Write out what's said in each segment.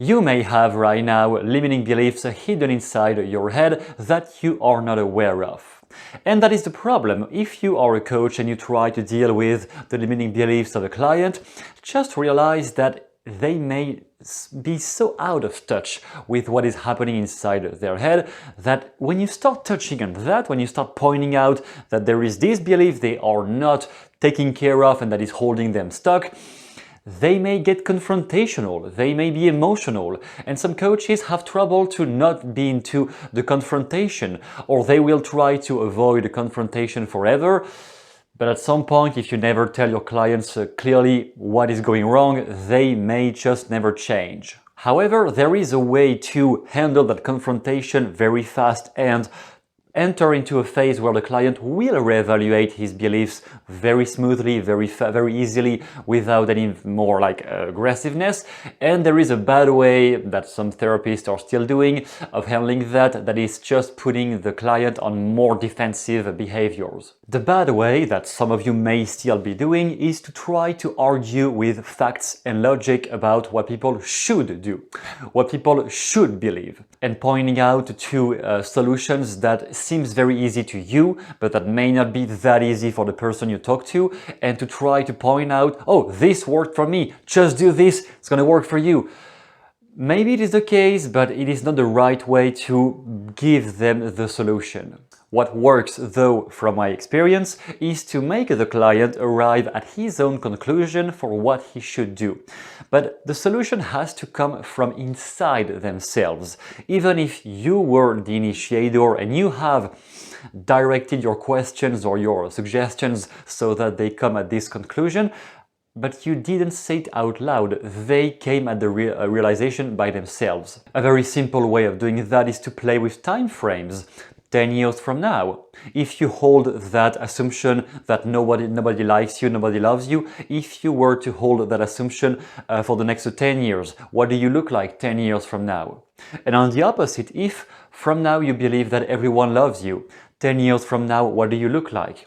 You may have right now limiting beliefs hidden inside your head that you are not aware of. And that is the problem. If you are a coach and you try to deal with the limiting beliefs of a client, just realize that they may be so out of touch with what is happening inside their head that when you start touching on that, when you start pointing out that there is this belief they are not taking care of and that is holding them stuck, they may get confrontational, they may be emotional, and some coaches have trouble to not be into the confrontation, or they will try to avoid the confrontation forever. But at some point, if you never tell your clients clearly what is going wrong, they may just never change. However, there is a way to handle that confrontation very fast and enter into a phase where the client will reevaluate his beliefs very smoothly, very easily, without any more aggressiveness. And there is a bad way that some therapists are still doing of handling that is just putting the client on more defensive behaviors. The bad way that some of you may still be doing is to try to argue with facts and logic about what people should do, what people should believe, and pointing out to solutions that seems very easy to you, but that may not be that easy for the person you talk to, and to try to point out, oh, this worked for me, just do this, it's gonna work for you. Maybe it is the case, but it is not the right way to give them the solution. What works, though, from my experience, is to make the client arrive at his own conclusion for what he should do. But the solution has to come from inside themselves. Even if you were the initiator and you have directed your questions or your suggestions so that they come at this conclusion, but you didn't say it out loud, they came at the realization by themselves. A very simple way of doing that is to play with time frames. 10 years from now, if you hold that assumption that nobody likes you, nobody loves you, if you were to hold that assumption for the next 10 years, what do you look like 10 years from now? And on the opposite, if from now you believe that everyone loves you, 10 years from now, what do you look like?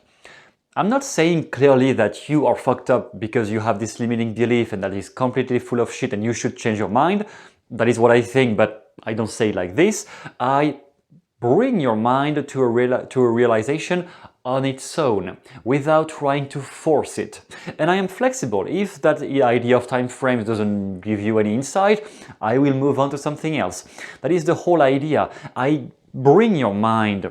I'm not saying clearly that you are fucked up because you have this limiting belief and that is completely full of shit and you should change your mind. That is what I think, but I don't say it like this. I bring your mind to a realization on its own, without trying to force it. And I am flexible. If that idea of time frames doesn't give you any insight, I will move on to something else. That is the whole idea. I bring your mind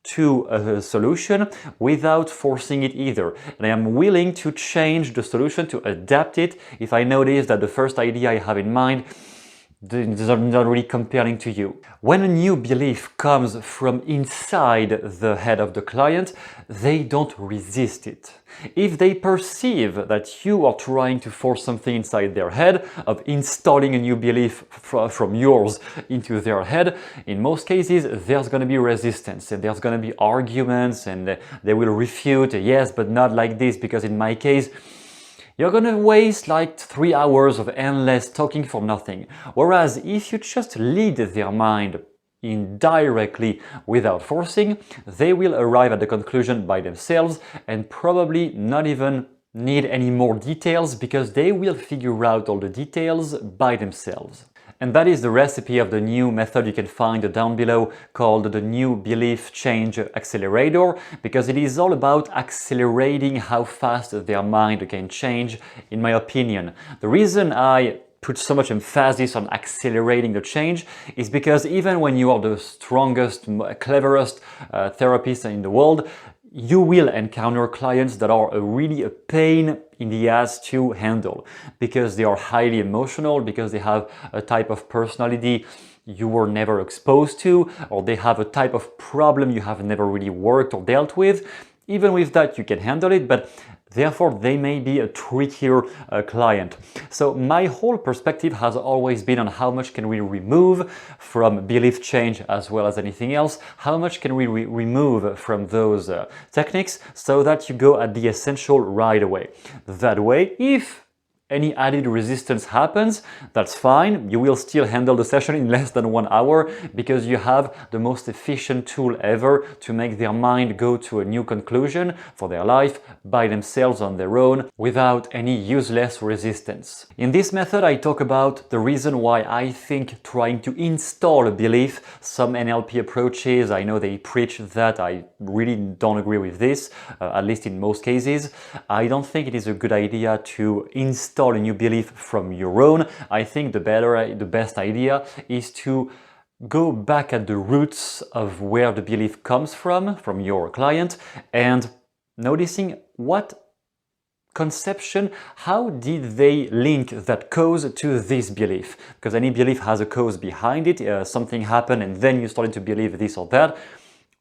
to a solution without forcing it either. And I am willing to change the solution, to adapt it, if I notice that the first idea I have in mind is not really compelling to you. When a new belief comes from inside the head of the client, they don't resist it. If they perceive that you are trying to force something inside their head, of installing a new belief from yours into their head, in most cases there's going to be resistance and there's going to be arguments and they will refute, yes, but not like this, because in my case, you're gonna waste like 3 hours of endless talking for nothing. Whereas if you just lead their mind indirectly without forcing, they will arrive at the conclusion by themselves and probably not even need any more details, because they will figure out all the details by themselves. And that is the recipe of the new method you can find down below, called the new Belief-Change Accelerator, because it is all about accelerating how fast their mind can change, in my opinion. The reason I put so much emphasis on accelerating the change is because even when you are the strongest, cleverest therapist in the world, you will encounter clients that are really a pain in the ass to handle, because they are highly emotional, because they have a type of personality you were never exposed to, or they have a type of problem you have never really worked or dealt with. Even with that, you can handle it, but therefore they may be a trickier client. So my whole perspective has always been on how much can we remove from belief change as well as anything else, how much can we remove from those techniques so that you go at the essential right away. That way, if any added resistance happens, that's fine. You will still handle the session in less than 1 hour because you have the most efficient tool ever to make their mind go to a new conclusion for their life by themselves on their own without any useless resistance. In this method, I talk about the reason why I think trying to install a belief, some NLP approaches, I know they preach that, I really don't agree with this, at least in most cases. I don't think it is a good idea to install a new belief from your own. I think the best idea is to go back at the roots of where the belief comes from your client, and noticing what conception, how did they link that cause to this belief? Because any belief has a cause behind it, something happened and then you started to believe this or that.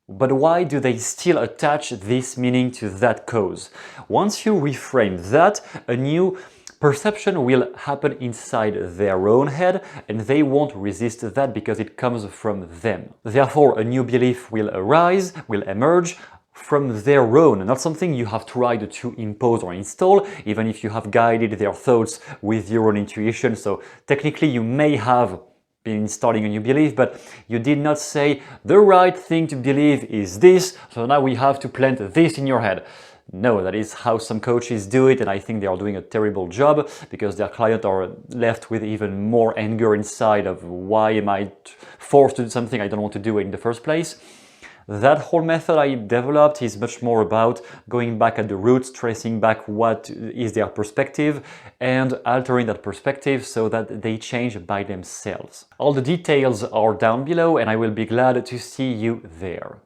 But why do they still attach this meaning to that cause? Once you reframe that, a new perception will happen inside their own head, and they won't resist that because it comes from them. Therefore, a new belief will arise, will emerge from their own, not something you have tried to impose or install, even if you have guided their thoughts with your own intuition. So technically you may have been starting a new belief, but you did not say the right thing to believe is this, so now we have to plant this in your head. No, that is how some coaches do it, and I think they are doing a terrible job because their clients are left with even more anger inside of why am I forced to do something I don't want to do in the first place. That whole method I developed is much more about going back at the roots, tracing back what is their perspective and altering that perspective so that they change by themselves. All the details are down below and I will be glad to see you there.